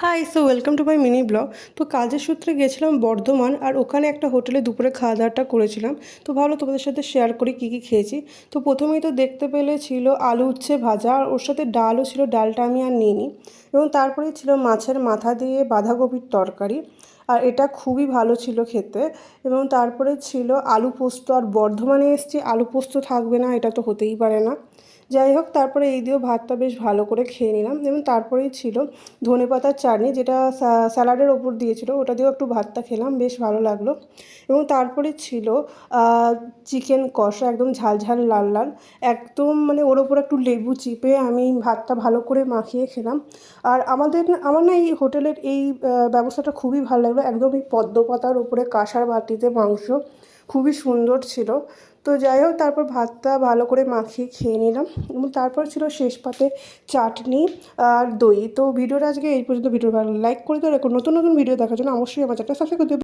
High, welcome to my mini blog. তো কাজের সূত্রে গেছিলাম বর্ধমান, আর ওখানে একটা হোটেলে দুপুরে খাওয়া দাওয়াটা করেছিলাম। তো ভালো তোমাদের সাথে শেয়ার করি কী কী খেয়েছি। তো প্রথমেই তো দেখতে পেলে ছিল আলু উচ্ছে ভাজা, আর ওর সাথে ডালও ছিল, ডালটা আমি আর নিইনি। এবং তারপরে ছিল মাছের মাথা দিয়ে বাঁধাকপির তরকারি, আর এটা খুবই ভালো ছিল খেতে। এবং তারপরে ছিল আলু পোস্ত, আর বর্ধমানে এসেছি আলু পোস্ত থাকবে না এটা তো হতেই পারে না। যাই হোক, তারপরে এই দিয়েও ভাতটা বেশ ভালো করে খেয়ে নিলাম। এবং তারপরেই ছিল ধনেপাতার চাটনি, যেটা স্যালাডের ওপর দিয়েছিল, ওটা দিয়েও একটু ভাতটা খেলাম, বেশ ভালো লাগলো। এবং তারপরে ছিল চিকেন কষা, একদম ঝাল ঝাল লাল লাল, একদম মানে ওর ওপর একটু লেবু চিপে আমি ভাতটা ভালো করে মাখিয়ে খেলাম। আর আমার না এই হোটেলের এই ব্যবস্থাটা খুবই ভালো লাগলো, একদম এই পদ্ম পাতার উপরে কাঁসার বাটিতে মাংস, খুবই সুন্দর ছিল। তো যাই হোক, তারপর ভাতটা ভালো করে মাখিয়ে খেয়ে নিলাম। এবং তারপর ছিল শেষ পাতে চাটনি আর দই। তো ভিডিওটা আজকে এই পর্যন্ত। ভিডিও ভালো লাইক করে দেওয়ার, নতুন নতুন ভিডিও দেখার জন্য অবশ্যই আমার চ্যানেলটা সাবস্ক্রাইব করে দিও।